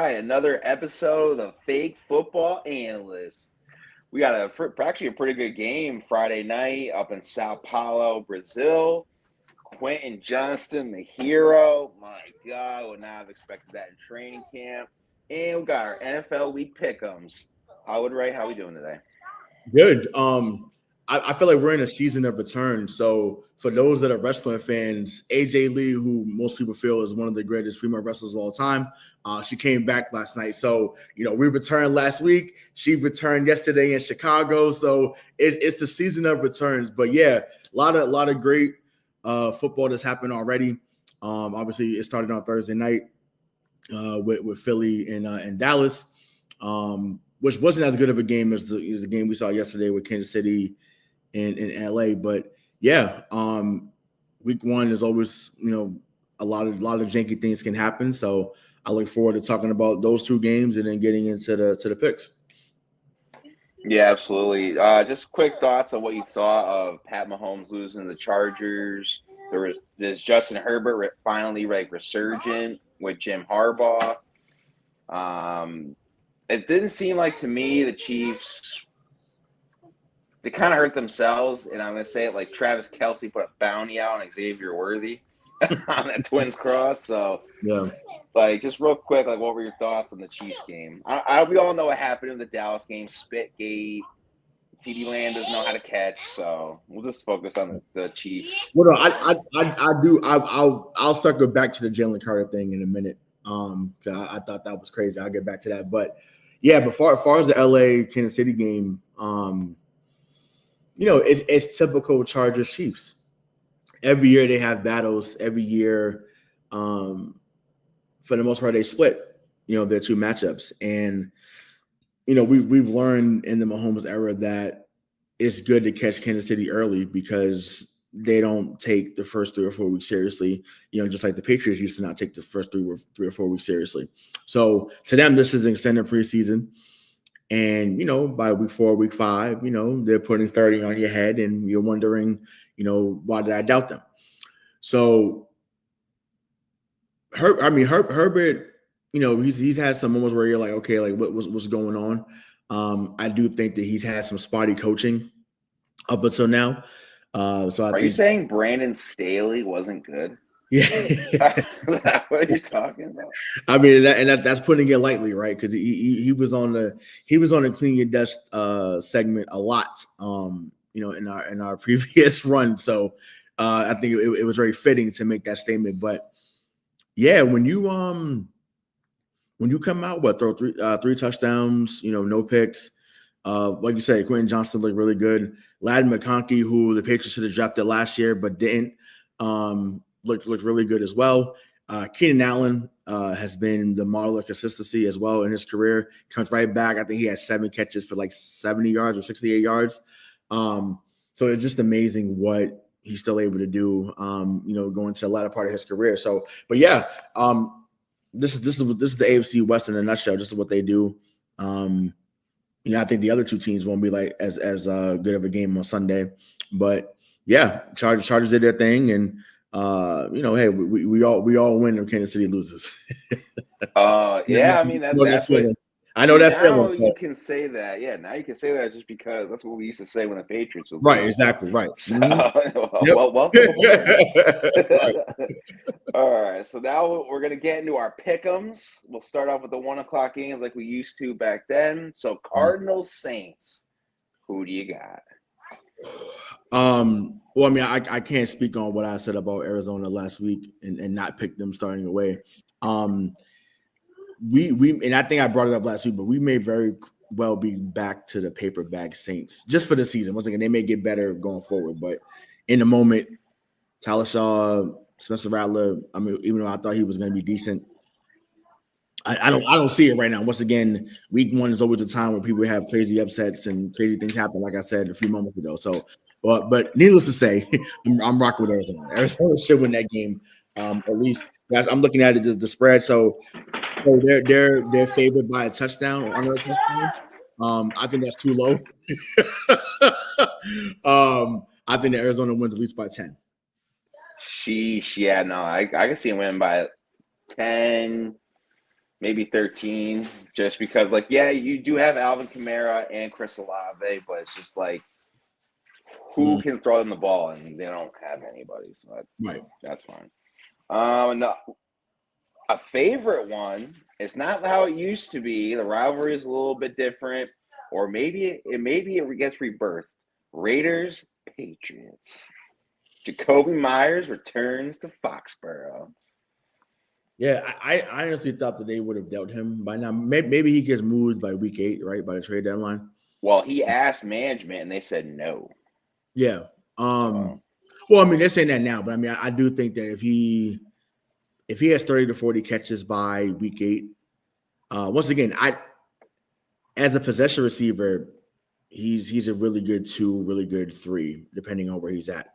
right, another episode of the Fake Football Analyst. We got actually a pretty good game Friday night up in Sao Paulo, Brazil. Quentin Johnston, the hero. My God, would not have expected that in training camp. And we got our NFL Week Pick'ems. Howard Ray, how we doing today? Good. I feel like we're in a season of return. So for those that are wrestling fans, AJ Lee, who most people feel is one of the greatest female wrestlers of all time, she came back last night. So, we returned last week. She returned yesterday in Chicago. So it's the season of returns. But yeah, a lot of great football that's happened already. Obviously, it started on Thursday night with Philly and Dallas. Which wasn't as good of a game as the game we saw yesterday with Kansas City in LA. But yeah, week one is always, a lot of janky things can happen. So I look forward to talking about those two games and then getting into the picks. Yeah, absolutely. Just quick thoughts on what you thought of Pat Mahomes losing the Chargers. There's Justin Herbert finally resurgent with Jim Harbaugh. It didn't seem like to me the Chiefs, they kind of hurt themselves, and I'm going to say it like Travis Kelce put a bounty out on Xavier Worthy on that Twins cross. So, yeah, just real quick, what were your thoughts on the Chiefs game? We all know what happened in the Dallas game, Spitgate. CeeDee Lamb doesn't know how to catch, so we'll just focus on the Chiefs. Well, no, I'll circle back to the Jalen Carter thing in a minute. I thought that was crazy. I'll get back to that, but. Yeah, but as far as the LA Kansas City game, it's typical Chargers Chiefs. Every year they have battles. Every year, for the most part, they split. Their two matchups, and we've learned in the Mahomes era that it's good to catch Kansas City early because they don't take the first 3 or 4 weeks seriously, just like the Patriots used to not take the first 3 or 4 weeks seriously. So to them, this is an extended preseason. And, by week 4, week 5, they're putting 30 on your head and you're wondering, why did I doubt them? So Herbert, he's had some moments where you're like, okay, what's going on? I do think that he's had some spotty coaching up until now. Are you saying Brandon Staley wasn't good? Yeah, is that what you're talking about? I mean, that's putting it lightly, right? Because he was on the Clean Your Desk segment a lot, in our previous run. So I think it was very fitting to make that statement. But yeah, when you come out, throw three touchdowns, no picks. Like you said, Quentin Johnston looked really good. Ladd McConkey, who the Patriots should have drafted last year but didn't, looked really good as well. Keenan Allen has been the model of consistency as well in his career. Comes right back. I think he has 7 catches for 70 yards or 68 yards. So it's just amazing what he's still able to do, going to the latter part of his career. So, but yeah, this is the AFC West in a nutshell. This is what they do. I think the other two teams won't be as good of a game on Sunday, but yeah, Chargers did their thing, and hey, we all win if Kansas City loses. Yeah, I mean that's what I know that feeling. So. You can say that. Yeah, now you can say that just because that's what we used to say when the Patriots were right. Exactly right. So, welcome aboard. All right, so now we're gonna get into our pick'ems. We'll start off with the 1 o'clock games like we used to back then. So Cardinals Saints, who do you got? Well, I mean, I can't speak on what I said about Arizona last week and not pick them starting away. We and I think I brought it up last week, but we may very well be back to the paper bag Saints just for the season. Once again, they may get better going forward, but in the moment, Tyler Shaw, Spencer Rattler, I mean, even though I thought he was going to be decent, I don't see it right now. Once again, week 1 is always a time when people have crazy upsets and crazy things happen, like I said a few moments ago. So, but needless to say, I'm rocking with Arizona. Arizona should win that game, at least. Guys, I'm looking at it the spread. So they're favored by a touchdown or under a touchdown. I think that's too low. I think that Arizona wins at least by 10. Sheesh, yeah, no, I can see him winning by 10. maybe 13, just because, like, yeah, you do have Alvin Kamara and Chris Olave, but it's just like, who can throw them the ball, and they don't have anybody, so that's fine. No, a favorite one. It's not how it used to be. The rivalry is a little bit different, or maybe it gets rebirthed. Raiders, Patriots. Jacoby Myers returns to Foxborough. Yeah, I honestly thought that they would have dealt him by now. Maybe he gets moved by week 8, right, by the trade deadline. Well, he asked management, and they said no. Yeah. Well, I mean, they're saying that now, but I mean, I do think that if he has 30 to 40 catches by week 8, once again, as a possession receiver, he's a really good 2, really good 3, depending on where he's at.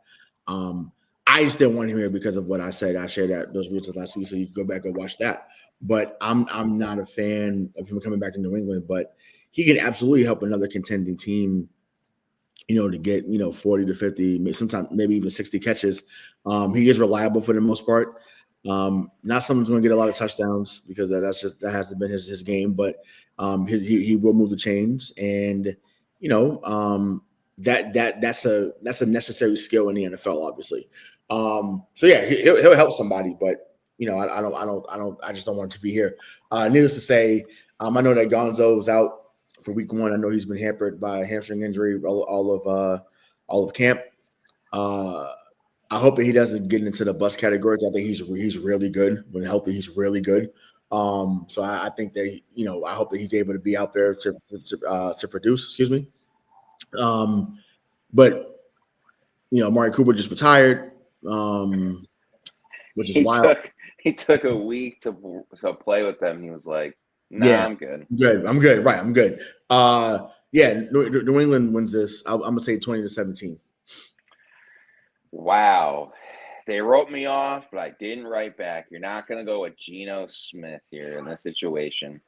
I just didn't want him here because of what I said. I shared those reasons last week, so you can go back and watch that. But I'm not a fan of him coming back to New England, but he can absolutely help another contending team, to get 40 to 50, sometimes maybe even 60 catches. He is reliable for the most part. Not someone's going to get a lot of touchdowns because that hasn't been his game, but he will move the chains, and that's a necessary skill in the NFL, obviously. So yeah, he'll help somebody, but I just don't want to be here. Needless to say, I know that Gonzo is out for week 1. I know he's been hampered by a hamstring injury all of camp. I hope that he doesn't get into the bust category. I think he's really good when healthy. He's really good. So I think that I hope that he's able to be out there to produce. Excuse me. But Amari Cooper just retired, which is wild. He took a week to play with them. He was like, "Nah, yeah, I'm good. I'm good. Right, I'm good." Yeah, New England wins this. I'm gonna say 20-17. Wow. They wrote me off, but I didn't write back. You're not going to go with Geno Smith here in this situation.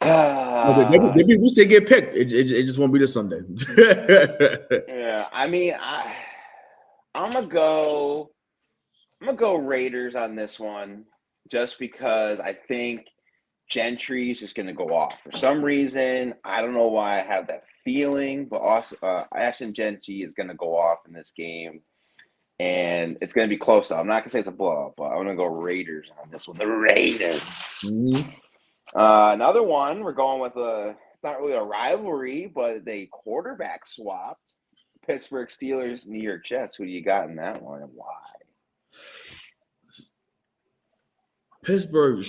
Maybe at least they get picked. It just won't be this Sunday. Yeah, I mean, I'm gonna go Raiders on this one, just because I think Gentry is just gonna go off for some reason. I don't know why I have that feeling, but also Ashton Gentry is gonna go off in this game. And it's going to be close. I'm not going to say it's a blowout, but I'm going to go Raiders on this one. The Raiders. Mm-hmm. Another one, we're going with it's not really a rivalry, but they quarterback swapped. Pittsburgh Steelers, New York Jets. Who do you got in that one and why? Pittsburgh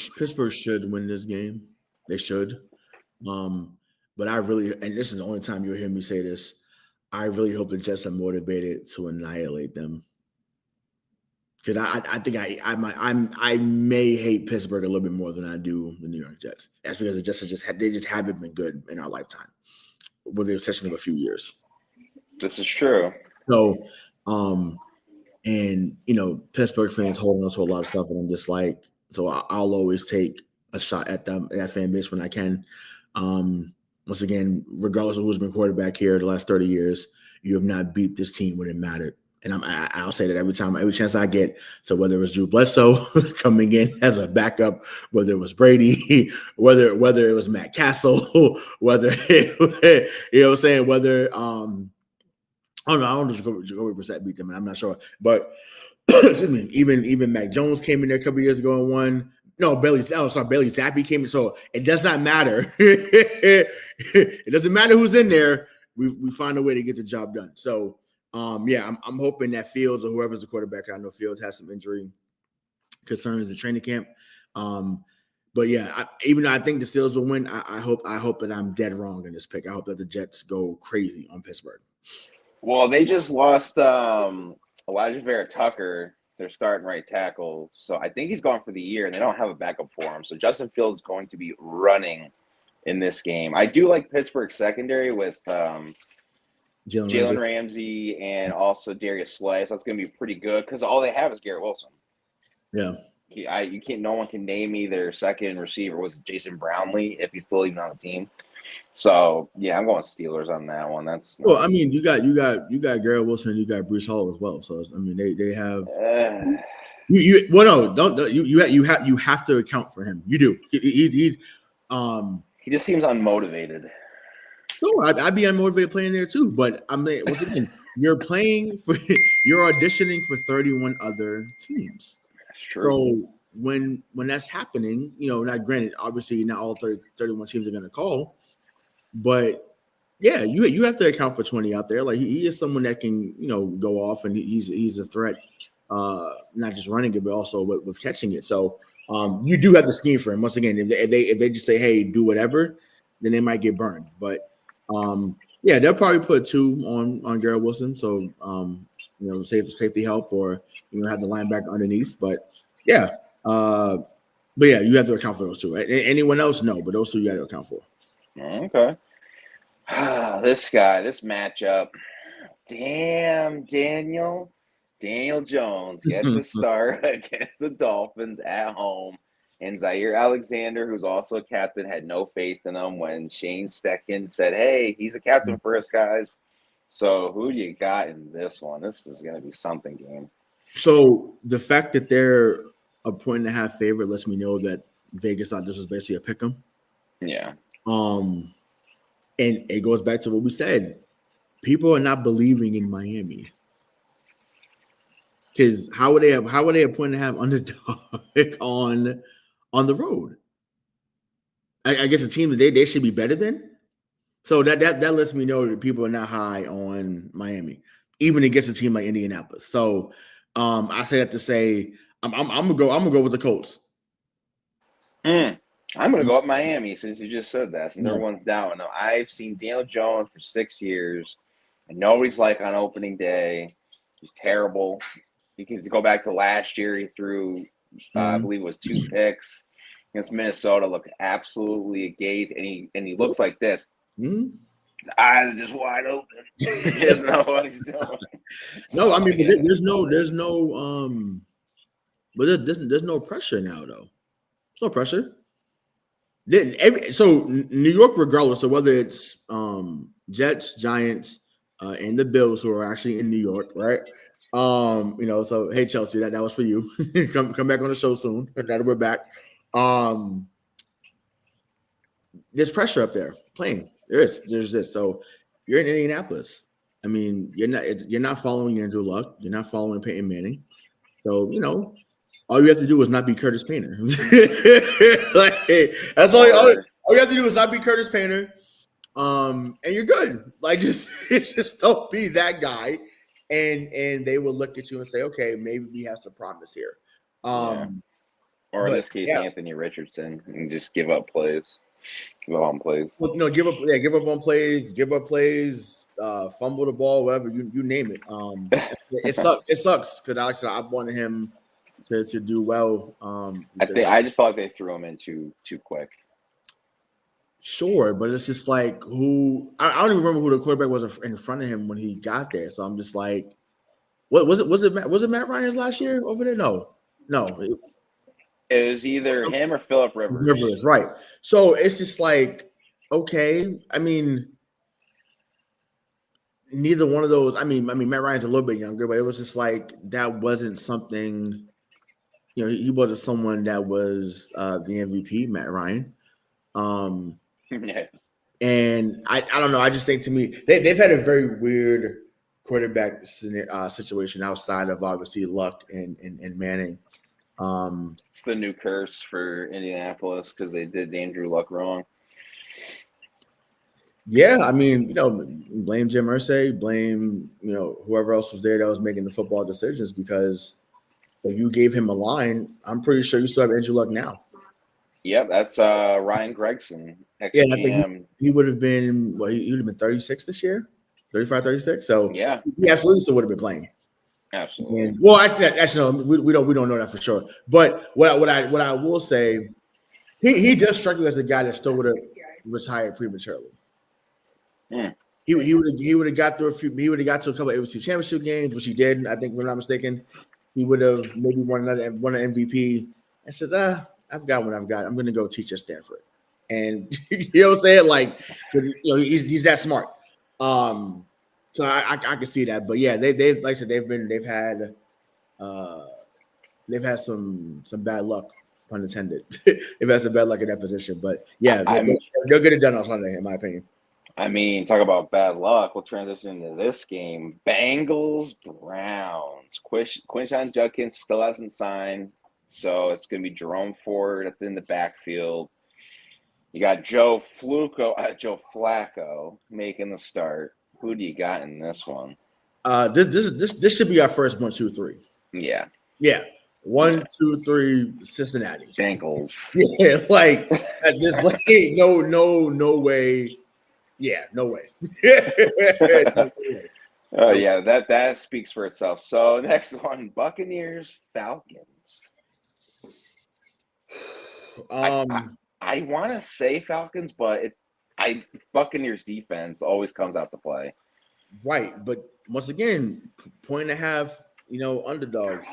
should win this game. They should. But I really, and this is the only time you'll hear me say this, I really hope the Jets are motivated to annihilate them. Because I think I may hate Pittsburgh a little bit more than I do the New York Jets. That's because they just haven't been good in our lifetime, with the exception of a few years. This is true. So, and Pittsburgh fans holding on to a lot of stuff, and I'm just like, so I'll always take a shot at them, that fan base when I can. Once again, regardless of who's been quarterback here the last 30 years, you have not beat this team when it mattered. And I'll say that every chance I get. So whether it was Drew Bledsoe coming in as a backup, whether it was Brady, whether it was Matt Castle, whether what I'm saying, whether I don't know Jacoby Brissett beat them, and I'm not sure. But excuse me, even Mac Jones came in there a couple years ago and won. No, Bailey Zappi came in. So it does not matter. It doesn't matter who's in there. We find a way to get the job done. So. Yeah, I'm hoping that Fields or whoever's the quarterback, I know Fields has some injury concerns in training camp. But yeah, even though I think the Steelers will win, I hope that I'm dead wrong in this pick. I hope that the Jets go crazy on Pittsburgh. Well, they just lost Elijah Vera Tucker, their starting right tackle. So I think he's gone for the year, and they don't have a backup for him. So Justin Fields is going to be running in this game. I do like Pittsburgh secondary with Jalen Ramsey and also Darius Slay, so that's going to be pretty good because all they have is Garrett Wilson. Yeah, no one can name me their second receiver. Was Jason Brownlee if he's still even on the team? So yeah, I'm going Steelers on that one. Well, I mean, you got Garrett Wilson, and you got Breece Hall as well. So I mean, they have Well, no, don't you have to account for him. You do. He's he just seems unmotivated. No, I'd be unmotivated playing there too. But I'm once again, you're auditioning for 31 other teams. That's true. So when that's happening, not granted, obviously not all 31 teams are going to call, but yeah, you have to account for 20 out there. Like he is someone that can go off, and he's a threat, not just running it but also with catching it. So you do have to scheme for him. Once again, if they just say, hey, do whatever, then they might get burned. But yeah, they'll probably put 2 on Garrett Wilson. So safety help, or have the linebacker underneath. But yeah, you have to account for those 2. Anyone else? No, but those 2 you got to account for. Okay. This matchup. Damn, Daniel Jones gets a start against the Dolphins at home. And Zaire Alexander, who's also a captain, had no faith in him when Shane Steichen said, hey, he's a captain for us, guys. So who do you got in this one? This is going to be something game. So the fact that they're a 1.5 favorite lets me know that Vegas thought this was basically a pick 'em. Yeah. And it goes back to what we said. People are not believing in Miami. Because how would they a 1.5 underdog on the road? I guess a team that they should be better than. So that lets me know that people are not high on Miami, even against a team like Indianapolis. So I say that to say I'm gonna go with the Colts. I'm gonna go with Miami since you just said that. Since everyone's down. Now, I've seen Daniel Jones for 6 years. I know what he's like on opening day. He's terrible. You can go back to last year. He threw, I believe it was 2 picks against Minnesota. Looked absolutely agaze, and he looks like this. Mm-hmm. His eyes are just wide open. He doesn't know what he's doing. No, I mean, there's no pressure now though. There's no pressure. So New York, regardless of whether it's Jets, Giants, and the Bills, who are actually in New York, right? So hey Chelsea, that was for you. come back on the show soon. Now that we're back. There's pressure up there playing. There's this. So you're in Indianapolis. I mean, you're not following Andrew Luck. You're not following Peyton Manning. So all you have to do is not be Curtis Painter. That's all you have to do is not be Curtis Painter. And you're good. Like just don't be that guy. And they will look at you and say, okay, maybe we have some promise here. Or in this case, Anthony Richardson, and just give up plays. Give up on plays. Well, give up on plays, fumble the ball, whatever, you name it. It sucks because Alex, I wanted him to do well. I just felt like they threw him in too quick. Sure, but it's just like I don't even remember who the quarterback was in front of him when he got there. So I'm just like, what was it? Was it Matt Ryan's last year over there? No. It was either him or Phillip Rivers. Rivers, right. So it's just like, okay. I mean, neither one of those. I mean, Matt Ryan's a little bit younger, but it was just like that wasn't something. He wasn't someone that was the MVP, Matt Ryan. Yeah. And I don't know. I just think to me they've had a very weird quarterback situation outside of obviously Luck and Manning. It's the new curse for Indianapolis because they did Andrew Luck wrong. Yeah, I mean, blame Jim Irsay, blame whoever else was there that was making the football decisions, because if you gave him a line, I'm pretty sure you still have Andrew Luck now. Yep, that's Ryan Gregson. Yeah, I think he would have been he would have been 36 this year, 35, 36. So yeah, he absolutely still would have been playing. Absolutely. And, well, actually, no, we don't know that for sure. But what I will say, he does strike me as a guy that still would have retired prematurely. He would have got through a couple of AFC Championship games, which he did. I think, if I'm not mistaken, he would have maybe won an MVP. I said, I've got what I've got. I'm going to go teach at Stanford, and you know what I'm saying, like, because he's that smart. So I can see that, but yeah, they've like I said, they've had they've had some bad luck, pun intended. They've had some bad luck in that position, but yeah, they'll get it done on Sunday, in my opinion. I mean, talk about bad luck. We'll transition into this game. Bengals, Browns. Quinshon Judkins still hasn't signed, so it's going to be Jerome Ford in the backfield. You got Joe Flacco making the start. Who do you got in this one? This should be our first 1, 2, 3. Yeah. 1, 2, 3, Cincinnati Bengals. Yeah, like at this like no way. Yeah, no way. Oh yeah, that speaks for itself. So next one, Buccaneers, Falcons. I want to say Falcons, but Buccaneers defense always comes out to play. Right, but once again, point and a half, underdogs,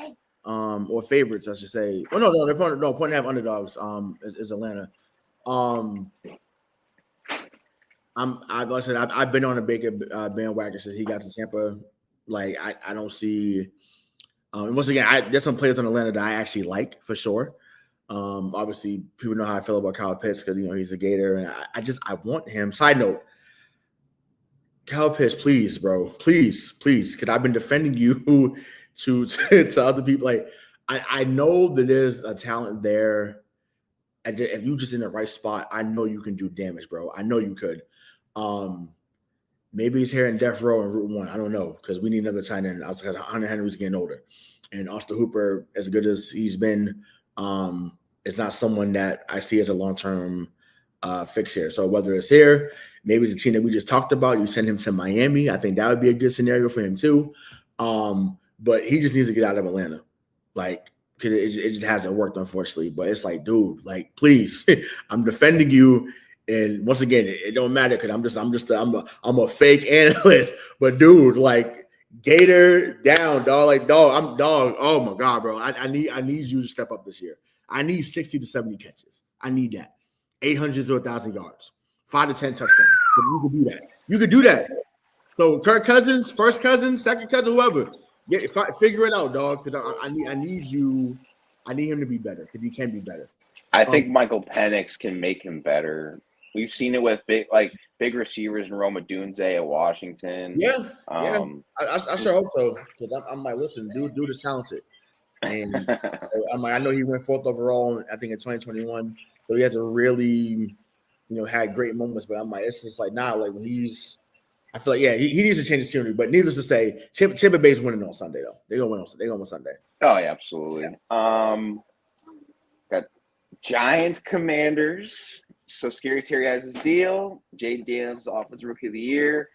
or favorites, I should say. Well, no, they're point and a half underdogs. Is Atlanta. I've been on a Baker bandwagon since he got to Tampa. Like I don't see. Once again, there's some players in Atlanta that I actually like for sure. Obviously, people know how I feel about Kyle Pitts because he's a Gator, and I want him. Side note, Kyle Pitts, please, bro, please, because I've been defending you to other people. Like I know that there's a talent there. If you just in the right spot, I know you can do damage, bro. I know you could. Maybe he's here in death row and Route 1. I don't know because we need another tight end. I was like, Hunter Henry's getting older, and Austin Hooper, as good as he's been, it's not someone that I see as a long-term fix here. So whether it's here, maybe the team that we just talked about, you send him to Miami. I think that would be a good scenario for him too. But he just needs to get out of Atlanta, like. Because it just hasn't worked, unfortunately. But it's like, dude, like, please, I'm defending you. And once again, it don't matter because I'm a fake analyst. But dude, like, Gator down, dog. Like, dog, I'm dog. Oh my God, bro. I need you to step up this year. I need 60 to 70 catches. I need that. 800 to 1,000 yards, 5 to 10 touchdowns. You can do that. You can do that. So Kirk Cousins, first cousin, second cousin, whoever. Yeah, figure it out, dog. Because I need you. I need him to be better because he can be better. I think Michael Penix can make him better. We've seen it with big receivers in Roma Dunze at Washington. Yeah, I sure hope so. Because I'm like, listen, dude is talented, and I'm like, I know he went 4th overall, I think in 2021. So he had to really, had great moments. But I'm like, it's just like like when he's. I feel like, he needs to change the scenery. But needless to say, Tampa Bay's winning on Sunday, though. They're going to win Sunday. Oh, yeah, absolutely. Got Giants Commanders. So Scary Terry has his deal. Jayden Daniels is Offensive Rookie of the Year.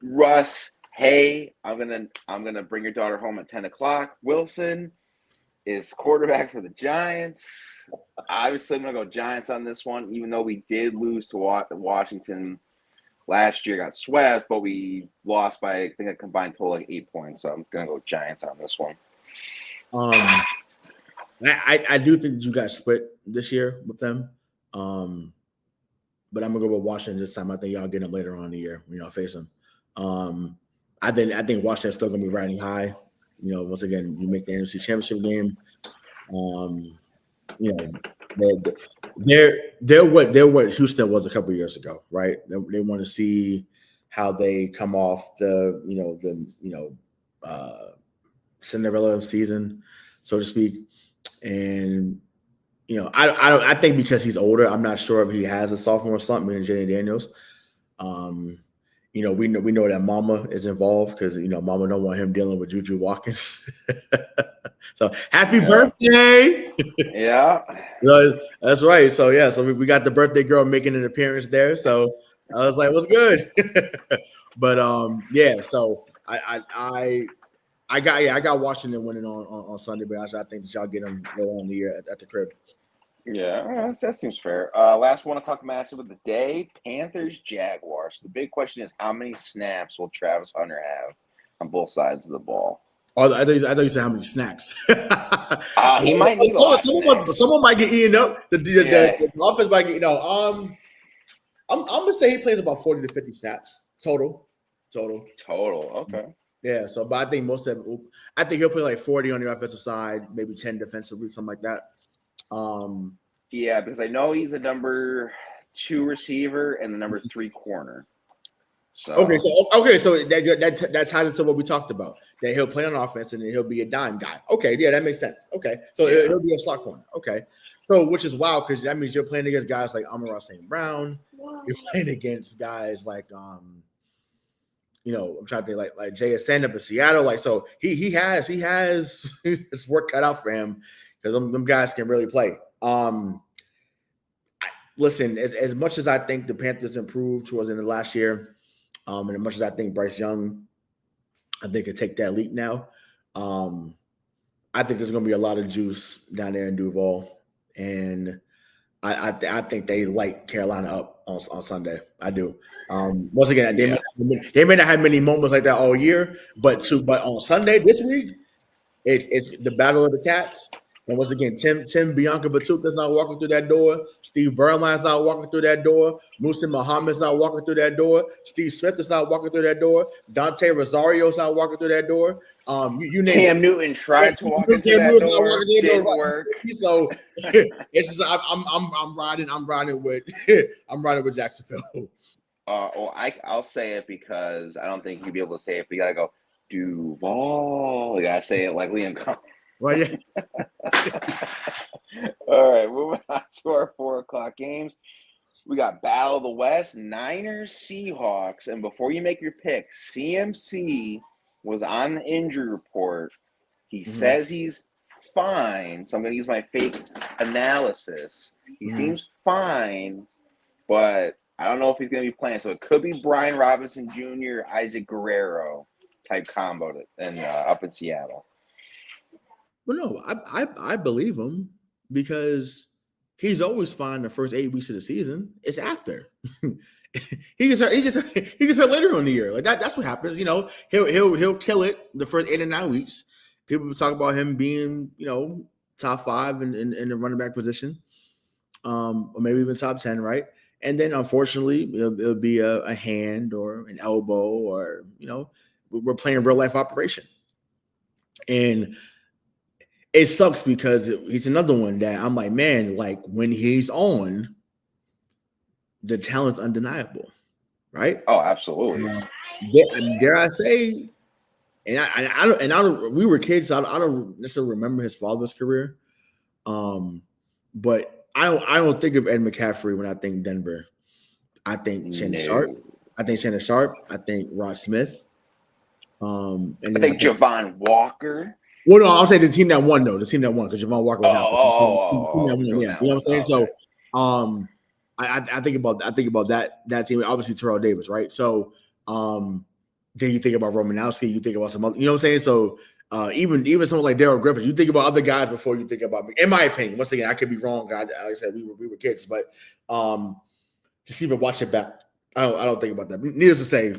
Russ, hey, I'm gonna bring your daughter home at 10 o'clock. Wilson is quarterback for the Giants. Obviously, I'm gonna go Giants on this one, even though we did lose to Washington. Last year got swept, but we lost by, I think, a combined total like 8 points. So I'm going to go Giants on this one. I do think that you guys split this year with them. But I'm going to go with Washington this time. I think y'all get them later on in the year when y'all face them. I think Washington's still going to be riding high. Once again, you make the NFC Championship game. They're what Houston was a couple of years ago, right? They want to see how they come off the Cinderella season, so to speak. And I think because he's older, I'm not sure if he has a sophomore slump. Me and Jayden Daniels. We know that Mama is involved because Mama don't want him dealing with Juju Watkins. So happy birthday! Yeah, that's right. So so we got the birthday girl making an appearance there. So I was like, "What's good?" But So I got Washington winning on Sunday, but I think that y'all get them later on in the year at the crib. Yeah, that seems fair. Last 1 o'clock matchup of the day: Panthers Jaguars. The big question is, how many snaps will Travis Hunter have on both sides of the ball? Oh, I thought you said how many snacks. He might need someone might get eaten up. The offense might get I'm gonna say he plays about 40 to 50 snaps total. Okay. Yeah, so but I think I think he'll play like 40 on the offensive side, maybe 10 defensively, something like that. Yeah, because I know he's the number 2 receiver and the number 3 corner. So so that ties into what we talked about. That he'll play on offense and then he'll be a dime guy. Okay, yeah, that makes sense. Okay, so he'll be a slot corner. Okay, so which is wild because that means you're playing against guys like Amon-Ra St. Brown. You're playing against guys like I'm trying to think like JSN up in Seattle. Like, so he has his work cut out for him because them guys can really play. Listen, as much as I think the Panthers improved towards the end of last year, and as much as I think Bryce Young, I think could take that leap now. I think there's going to be a lot of juice down there in Duval, and I think they light Carolina up on Sunday. I do. Once again, they may not have many moments like that all year, but on Sunday this week, it's the battle of the cats. And once again, Tim Bianca Batuka's not walking through that door. Steve Berline's not walking through that door. Musa Muhammad's not walking through that door. Steve Smith is not walking through that door. Dante Rosario's not walking through that door. You name Cam Newton tried to walk into that door. Didn't work. So it's just I'm riding with Jacksonville. Well, I'll say it because I don't think you'd be able to say it. But you gotta go Duval. You gotta say it like Liam Cohen. Well, yeah. All right, moving on to our 4:00 games. We got Battle of the West, Niners, Seahawks. And before you make your pick, CMC was on the injury report. He says he's fine. So I'm going to use my fake analysis. He seems fine, but I don't know if he's going to be playing. So it could be Brian Robinson Jr., Isaac Guerrero type combo up in Seattle. Well, no, I believe him because he's always fine the first 8 weeks of the season. It's after he gets hurt later in the year. Like that's what happens. He'll kill it the first 8 or 9 weeks. People talk about him being top 5 in the running back position, or maybe even top 10, right? And then unfortunately it'll be a hand or an elbow or we're playing real life operation, and it sucks because he's another one that I'm like, man, like when he's on, the talent's undeniable, right? Oh, absolutely. Dare I say, we were kids, so I don't necessarily remember his father's career, but I don't think of Ed McCaffrey when I think Denver. I think Shannon Sharp. I think Rod Smith. And I think Javon Walker. Well, no, I'll say the team that won, though. The team that won, because Javon Walker was out. Yeah, you know what I'm saying? So, I think about that team. Obviously, Terrell Davis, right? So, then you think about Romanowski, you think about some other, you know what I'm saying? So, even someone like Darrell Griffith, you think about other guys before you think about me. In my opinion, once again, I could be wrong. Like I said, we were kids, but just even watch it back. I don't think about that. Needless to say,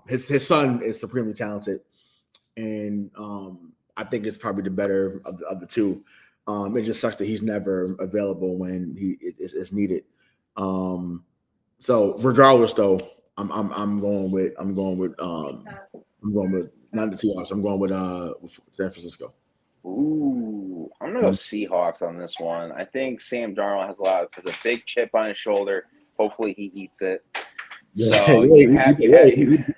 his son is supremely talented, and I think it's probably the better of the two. It just sucks that he's never available when he is needed. So regardless, though, I'm going with not the Seahawks. I'm going with San Francisco. Ooh, I'm gonna go Seahawks on this one. I think Sam Darnold has a big chip on his shoulder. Hopefully, he eats it. So he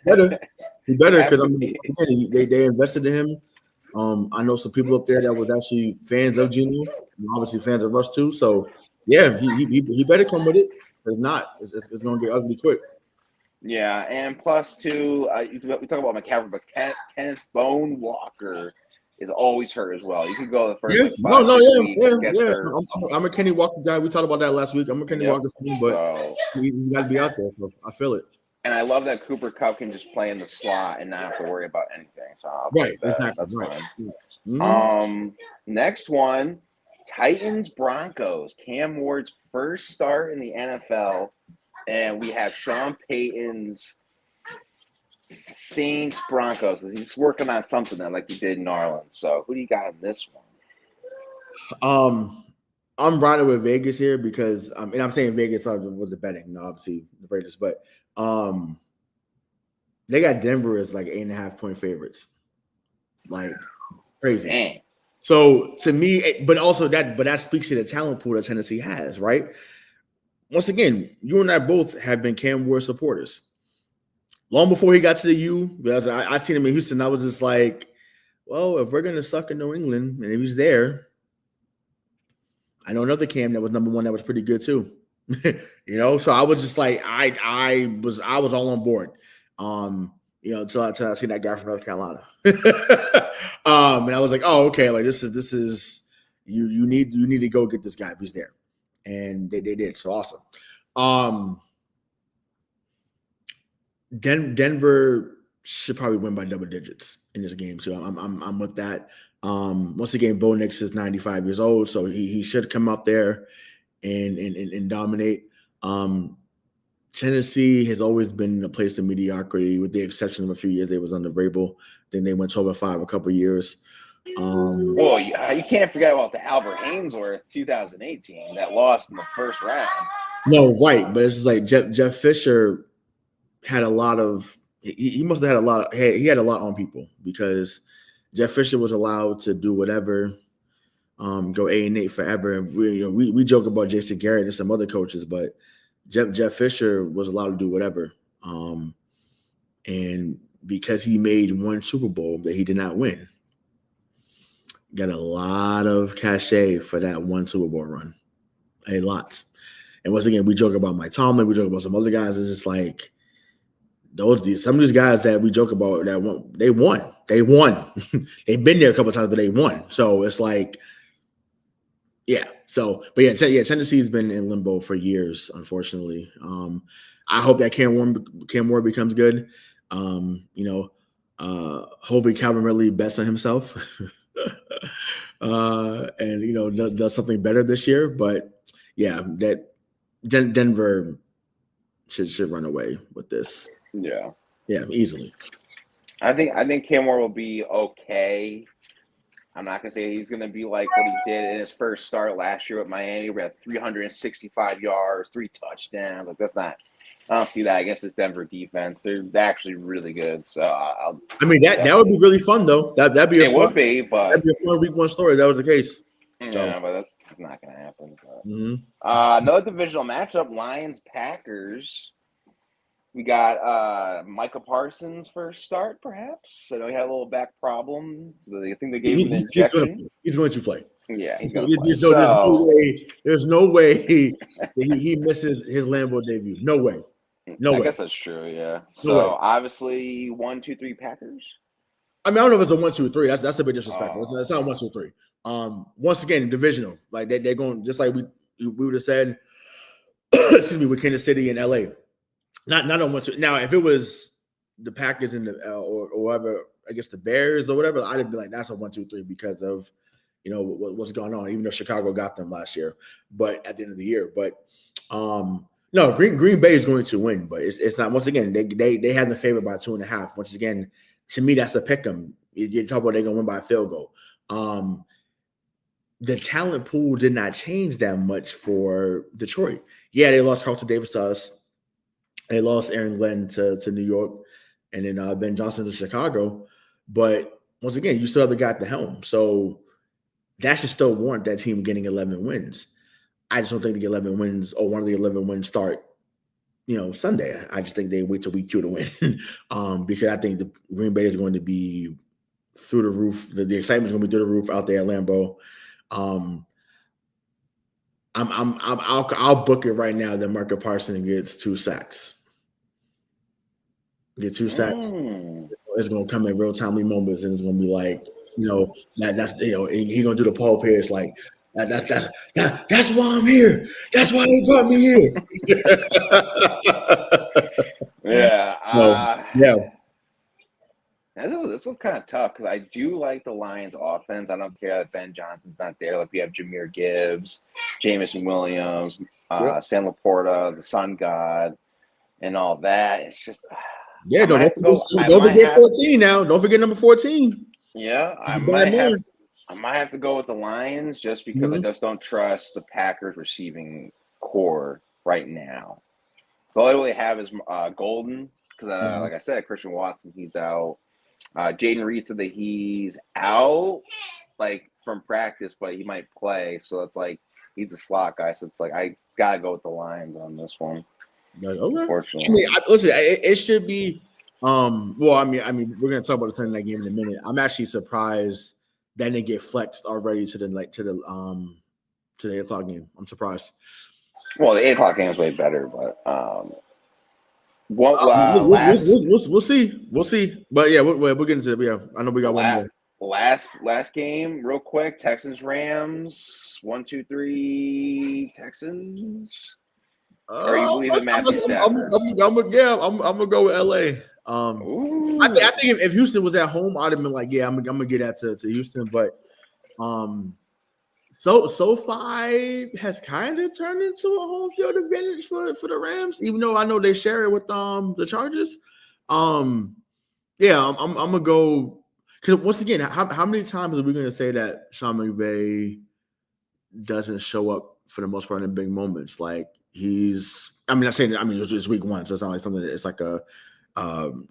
better because they invested in him. I know some people up there that was actually fans of Geno, and obviously fans of us too. So yeah, he better come with it. If not, it's going to get ugly quick. Yeah, and plus two, we talk about McCaffrey, but Kenneth Bone Walker is always hurt as well. You could go the first weeks. I'm a Kenny Walker guy. We talked about that last week. I'm a Kenny Walker fan, but he's got to be out there. So I feel it. And I love that Cooper Kupp can just play in the slot and not have to worry about anything. So exactly. That's right. Fine. Next one, Titans Broncos. Cam Ward's first start in the NFL, and we have Sean Payton's Saints Broncos. He's working on something like he did in New Orleans. So who do you got in this one? I'm riding with Vegas here because and I'm saying Vegas with the betting, obviously the Raiders, but They got Denver as like 8.5-point favorites. Like crazy. Dang. So to me, but that speaks to the talent pool that Tennessee has, right? Once again, you and I both have been Cam Ward supporters. Long before he got to the U, because I seen him in Houston, I was just like, well, if we're gonna suck in New England, and if he's there, I know another Cam that was number one that was pretty good too. So I was just like, I was all on board. Until I seen that guy from North Carolina. And I was like, oh, okay, like this is you need to go get this guy if he's there. And they did. So awesome. Denver should probably win by double digits in this game. So I'm with that. Once again, Bo Nix is 95 years old, so he should come out there and dominate. Tennessee has always been a place of mediocrity, with the exception of a few years they was under Vrabel. Then they went 12-5 a couple of years. Well, you can't forget about the Albert Ainsworth 2018 that lost in the first round. No, right, but it's just like Jeff Fisher had a lot of. He must have had a lot. He had a lot on people because Jeff Fisher was allowed to do whatever, go 8-8 forever. And we joke about Jason Garrett and some other coaches, but Jeff Fisher was allowed to do whatever. And because he made one Super Bowl that he did not win, got a lot of cachet for that one Super Bowl run. A lot. And once again, we joke about Mike Tomlin, we joke about some other guys. It's just like some of these guys that we joke about that won, they won. They've been there a couple of times, but they won. So it's like, yeah. So, but yeah, Tennessee's been in limbo for years, unfortunately. I hope that Cam Ward becomes good. Hopefully Calvin Ridley bets on himself, and does something better this year. But yeah, that Denver should run away with this. Yeah, easily. I think Cam Ward will be okay. I'm not gonna say he's gonna be like what he did in his first start last year with Miami, where he had 365 yards, 3 touchdowns. Like that's not. I don't see that against this Denver defense. They're actually really good. So that would be really fun though. That'd be a fun week 1 story. If that was the case. Yeah, but that's not gonna happen. Another divisional matchup: Lions Packers. We got Micah Parsons first start, perhaps. I know he had a little back problem. So I think they gave him an injection. He's going to play. Yeah, he's going to play. There's no way he misses his Lambeau debut. No way. No way. I guess that's true, yeah. So, obviously, 1, 2, 3 Packers? I mean, I don't know if it's a 1, 2, 3. That's a bit disrespectful. It's not 1, 2, 3. Once again, divisional. Like, they're going, just like we would have said, excuse me, with Kansas City and LA. Not on 1, 2. Now, if it was the Packers and the or whoever, I guess the Bears or whatever, I'd be like, that's a 1, 2, 3 because of what's going on. Even though Chicago got them last year, but at the end of the year, no, Green Bay is going to win, but it's not. Once again, they had the favor by 2.5. Once again, to me, that's a pick 'em. You talk about they're gonna win by a field goal. The talent pool did not change that much for Detroit. Yeah, they lost Carlton Davis to us. They lost Aaron Glenn to New York, and then Ben Johnson to Chicago. But once again, you still have the guy at the helm. So that should still warrant that team getting 11 wins. I just don't think the 11 wins or one of the 11 wins start, Sunday. I just think they wait till week 2 to win because I think the Green Bay is going to be through the roof. The excitement is going to be through the roof out there at Lambeau. I'll book it right now that Micah Parsons gets 2 sacks. Get 2 sacks. It's gonna come in real timely moments, and it's gonna be like, that's he's gonna do the Paul Pierce like that's why I'm here. That's why they brought me here. Yeah. This was kind of tough because I do like the Lions offense. I don't care that Ben Johnson's not there. Like we have Jahmyr Gibbs, Jameson Williams, Sam Laporta, the Sun God, and all that. It's just don't forget 14 now. Don't forget number 14. Yeah, I might have to go with the Lions just because I just don't trust the Packers receiving core right now. So all I really have is Golden because like I said, Christian Watson, he's out. Jaden Reed said that he's out, like from practice, but he might play. So it's like he's a slot guy. So it's like I gotta go with the Lions on this one. Like, okay. Unfortunately, I mean, listen, it should be. Well, I mean, we're gonna talk about the Sunday night game in a minute. I'm actually surprised that didn't get flexed already to the 8 o'clock game. I'm surprised. Well, the 8 o'clock game is way better, but we'll see. We'll see. But yeah, we're getting to it. Yeah, I know we got one more. Last game, real quick. Texans Rams 1-2-3 Texans. Or you believe in Matthew Stafford? I'm gonna go with LA. I think if Houston was at home, I'd have been like, yeah, I'm gonna get that to Houston. But SoFi has kind of turned into a home field advantage for the Rams, even though I know they share it with the Chargers. Yeah, I'm gonna go because once again, how many times are we gonna say that Sean McVay doesn't show up for the most part in big moments? Like he's, I mean, I'm saying, it was just week one, so it's not like something that it's like a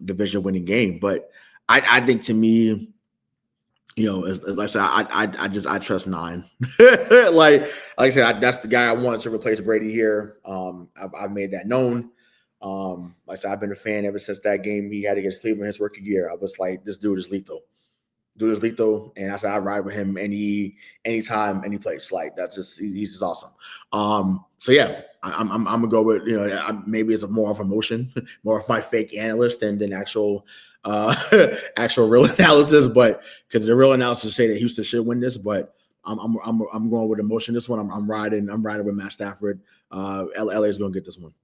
division winning game, but I think to me, like I said, I trust 9. like I said, that's the guy I want to replace Brady here. I've made that known. Like I said, I've been a fan ever since that game he had against Cleveland his rookie year. I was like, this dude is lethal. And I said I ride with him anytime, any place. Like that's he's just awesome. So yeah, I'm gonna go with maybe it's more of emotion, more of my fake analyst than actual real analysis. But because the real analysis say that Houston should win this, but I'm going with emotion. This one I'm riding with Matt Stafford. LA is gonna get this one.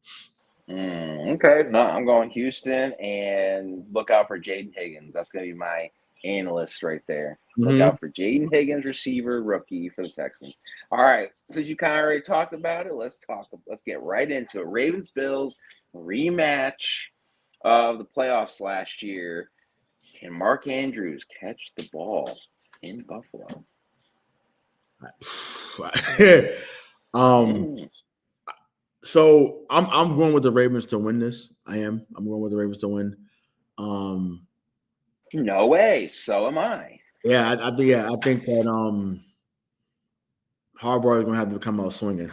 Okay, no, I'm going Houston, and look out for Jaden Higgins. That's gonna be my analyst right there. Look out for Jaden Higgins, receiver, rookie for the Texans. All right, since you kind of already talked about it, let's get right into it. Ravens Bills rematch of the playoffs last year. Can Mark Andrews catch the ball in Buffalo? So I'm going with the Ravens to win this. I'm going with the Ravens to win. No way. So am I. Yeah, I think that Harbaugh is going to have to come out swinging.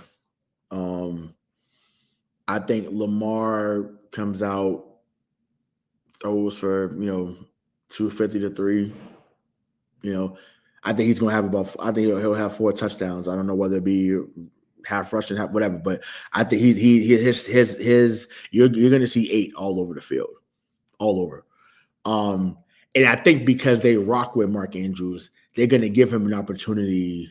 I think Lamar comes out, throws for 250 to 3. I think he's going to have I think he'll have 4 touchdowns. I don't know whether it be half rushing, half whatever, but I think his you're going to see 8 all over the field, all over. And I think because they rock with Mark Andrews, they're going to give him an opportunity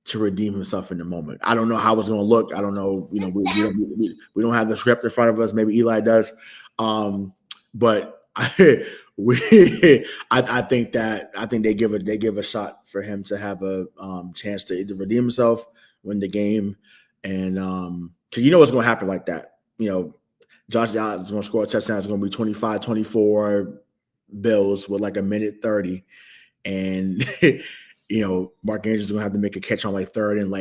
to redeem himself in the moment. I don't know how it's going to look. I don't know. We don't have the script in front of us. Maybe Eli does. But I think they give a shot for him to have a chance to either redeem himself, win the game, and because what's going to happen like that. Josh Allen is going to score a touchdown. It's going to be 25-24. Bills with like a minute 30, and Mark Andrews is gonna have to make a catch on like third and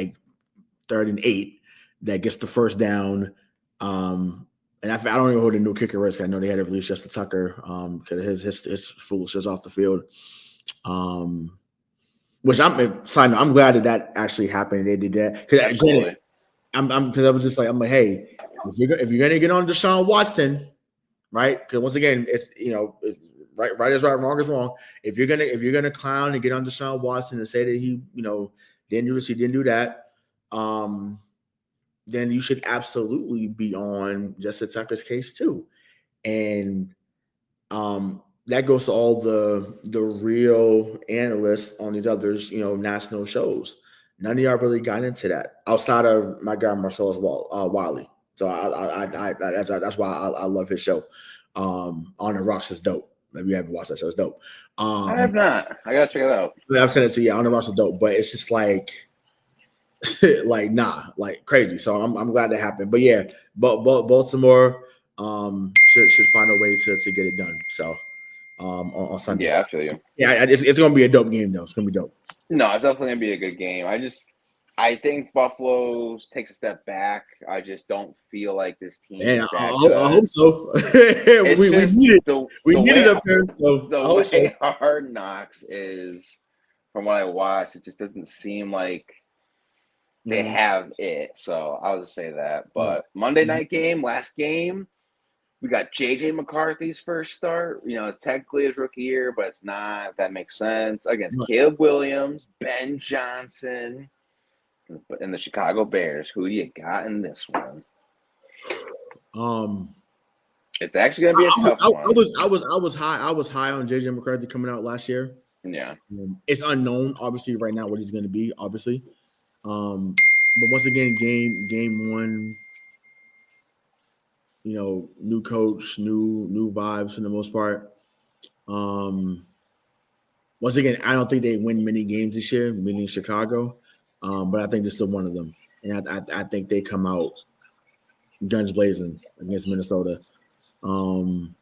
8 that gets the first down. And I don't know who the new kicker is. I know they had to release Justin Tucker because his foolishness off the field. Which I'm glad that actually happened. They did that because I was just like hey, if you're gonna get on Deshaun Watson, right? Because once again, it's right is right, wrong is wrong. If you're gonna clown and get on Deshaun Watson and say that he didn't do this, he didn't do that, then you should absolutely be on Justin Tucker's case too. And that goes to all the real analysts on these others national shows. None of y'all really got into that outside of my guy Marcellus Wiley. So that's why I love his show. On the Rocks is dope. Maybe you haven't watched that show. It's dope. I have not. I gotta check it out. I've sent it to you. On the Rocks is dope, but it's just like crazy. So I'm glad that happened. But yeah, Baltimore should find a way to get it done. So on Sunday. Yeah, I feel you. Yeah, it's gonna be a dope game though. It's gonna be dope. No, it's definitely gonna be a good game. I think Buffalo takes a step back. I just don't feel like this team And is that I hope good. so. It's we just need it. We the need way it up here. So the I hope so. way Hard Knocks is, from what I watched, it just doesn't seem like they have it. So I'll just say that. But Monday night game, last game, we got JJ McCarthy's first start. It's technically his rookie year, but it's not. If that makes sense. Against Caleb Williams, Ben Johnson, and the Chicago Bears. Who you got in this one? It's actually gonna be a tough one. I was high on JJ McCarthy coming out last year. Yeah. It's unknown, obviously, right now what he's going to be, obviously. But once again, game one, new coach, new vibes for the most part. Once again, I don't think they win many games this year, meaning Chicago. But I think this is one of them, and I think they come out guns blazing against Minnesota. And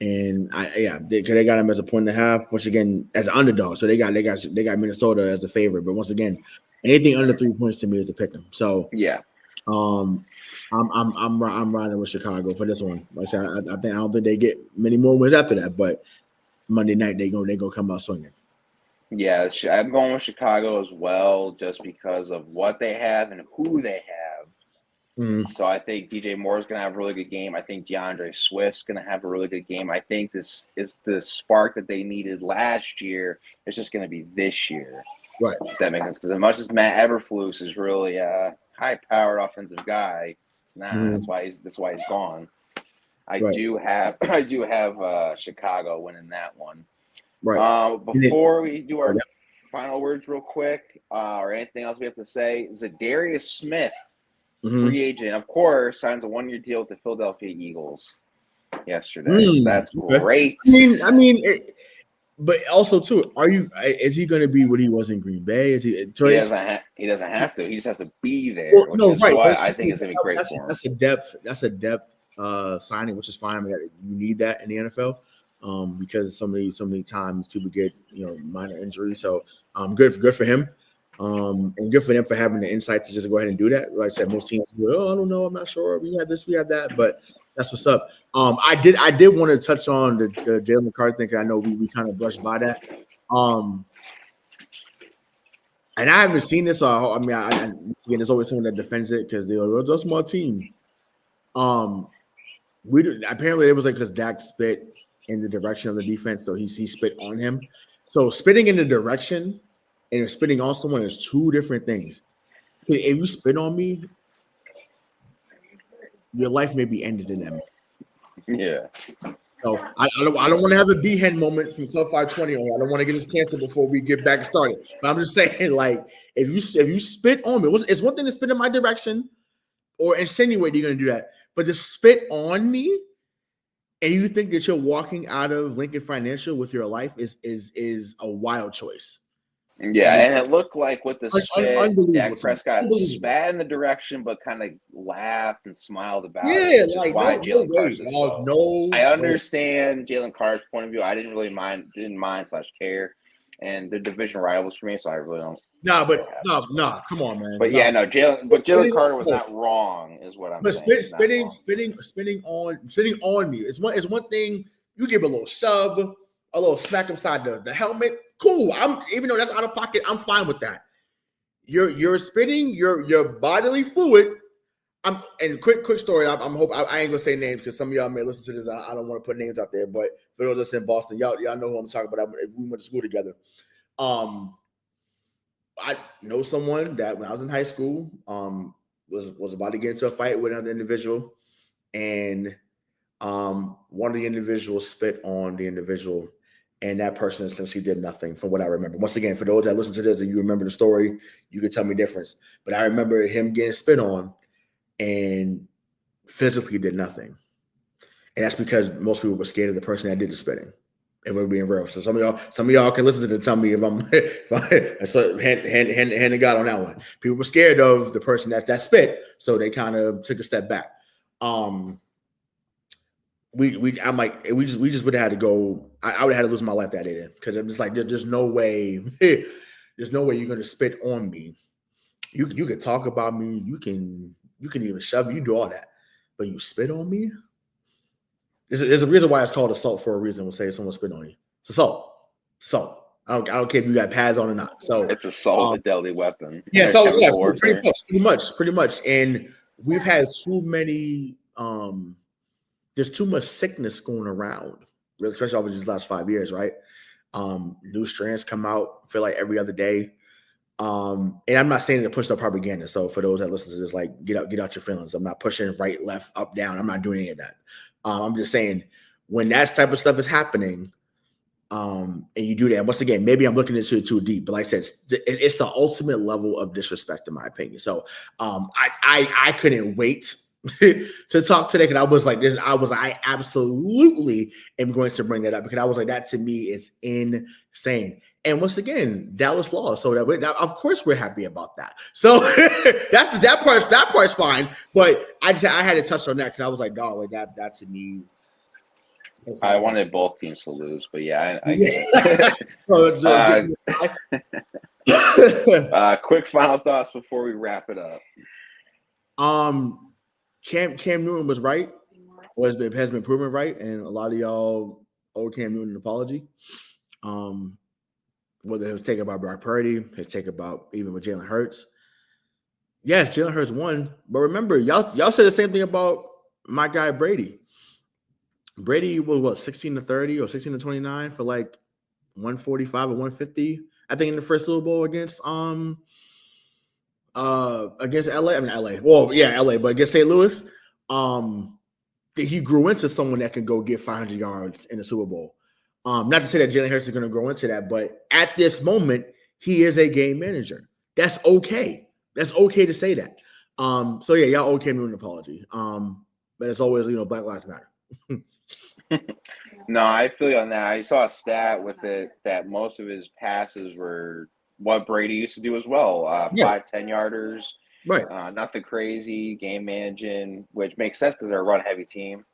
they got him as a 1.5, which again as an underdog. So they got Minnesota as the favorite. But once again, anything under 3 points to me is a pick 'em. So yeah, I'm riding with Chicago for this one. Like I said, I don't think they get many more wins after that. But Monday night they go come out swinging. Yeah, I'm going with Chicago as well, just because of what they have and who they have. So I think DJ Moore is going to have a really good game. I think DeAndre Swift's going to have a really good game. I think this is the spark that they needed last year. It's just going to be this year. Right. If that makes sense. Because as much as Matt Eberflus is really a high-powered offensive guy, it's not. That's why he's gone. I do have Chicago winning that one. Right. Before we do our final words real quick, or anything else we have to say, Zadarius Smith, free agent, of course, signs a 1-year deal with the Philadelphia Eagles yesterday. That's great. But also too, is he going to be what he was in Green Bay? Is he? He doesn't have to. He just has to be there. I think it's going to be great for him. That's a depth signing, which is fine. You need that in the NFL. Because so many times people get minor injuries. So good for him. And good for them for having the insight to just go ahead and do that. Like I said, most teams go, I don't know, I'm not sure. We had this, we had that, but that's what's up. I did want to touch on the Jalen McCarthy thing. I know we kind of brushed by that. And I haven't seen this. Again, there's always someone that defends it because they're like, that's my team. Apparently it was like because Dak spit in the direction of the defense, so he spit on him. So spitting in the direction and spitting on someone is two different things. If you spit on me, your life may be ended in that moment. Yeah. So I don't want to have a B-hen moment from Club 520. I don't want to get this canceled before we get back started. But I'm just saying, like, if you spit on me, it's one thing to spit in my direction or insinuate you're going to do that. But to spit on me and you think that you're walking out of Lincoln Financial with your life is a wild choice. Yeah, and it looked like with the spit, Dak Prescott spat in the direction, but kind of laughed and smiled about it. Yeah, like no way. I understand Jalen Carr's point of view. I didn't mind/care, and they're division rivals for me, so I really don't. No, come on, man. But Jalen Carter was not wrong, is what I'm saying. Spitting on me. It's one thing. You give a little shove, a little smack upside the helmet. Cool. Even though that's out of pocket, I'm fine with that. You're spitting your bodily fluid. And quick story. I ain't gonna say names because some of y'all may listen to this. I don't want to put names out there, but for those that's in Boston, y'all know who I'm talking about. If we went to school together, I know someone that when I was in high school, was about to get into a fight with another individual, and one of the individuals spit on the individual. And that person essentially did nothing from what I remember. Once again, for those that listen to this and you remember the story, you can tell me difference. But I remember him getting spit on and physically did nothing. And that's because most people were scared of the person that did the spitting. And we're being real. So some of y'all can listen to it and tell me if I'm hand to God on that one. People were scared of the person that spit, so they kind of took a step back. We just would have had to go. I would have had to lose my life that day then, because I'm just like, there's no way you're going to spit on me You can talk about me. You can even shove me. You do all that, but you spit on me. There's a reason why it's called assault for a reason. We'll say someone spit on you. It's assault. Assault. I don't care if you got pads on or not. So it's assault, a deadly weapon. Yeah. So yeah, pretty much. And we've had too many. There's too much sickness going around, especially over these last 5 years, right? New strands come out, I feel like every other day. And I'm not saying to push up propaganda. So for those that listen to this, like get out your feelings. I'm not pushing right, left, up, down. I'm not doing any of that. I'm just saying when that type of stuff is happening, and you do that. And once again, maybe I'm looking into it too deep, but like I said, it's the ultimate level of disrespect, in my opinion. So I couldn't wait to talk today because I was like this. I absolutely am going to bring that up because I was like, that to me is insane. And once again, Dallas lost, so that of course we're happy about that. So that part's fine. But I had to touch on that because I was like, dog, like that to me. I wanted both teams to lose, but yeah, I get it. Quick final thoughts before we wrap it up. Cam Newton was right, or has been proven right, and a lot of y'all owe Cam Newton an apology. Whether it was taken about Brock Purdy, his take about even with Jalen Hurts. Yeah, Jalen Hurts won, but remember, y'all said the same thing about my guy Brady. Brady was what 16-30 or 16-29 for like 145 or 150. I think in the first Super Bowl against LA. I mean LA. Well, yeah, LA, but against St. Louis. He grew into someone that can go get 500 yards in the Super Bowl. Not to say that Jalen Hurts is going to grow into that, but at this moment, he is a game manager. That's okay. That's okay to say that. So yeah, y'all owe Cam Newton an apology. But as always, Black Lives Matter. No, I feel you on that. I saw a stat with it that most of his passes were what Brady used to do as well. 5-10 yarders. Right. Nothing crazy, game managing, which makes sense because they're a run-heavy team.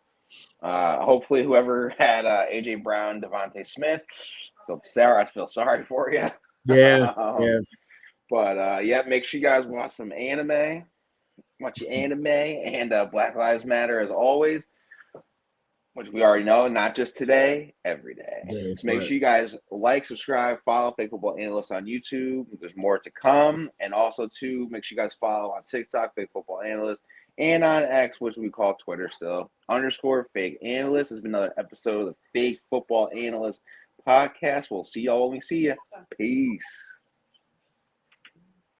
Hopefully whoever had A.J. Brown, Devontae Smith, I feel sorry for you. Yeah, yeah. But, yeah, make sure you guys watch some anime. Watch your anime and Black Lives Matter as always, which we already know, not just today, every day. Yeah, so make sure you guys like, subscribe, follow Fake Football Analyst on YouTube. There's more to come. And also, too, make sure you guys follow on TikTok, Fake Football Analyst, and on X, which we call Twitter still, _Fake Analyst. This has been another episode of the Fake Football Analyst podcast. We'll see y'all when we see you. Peace.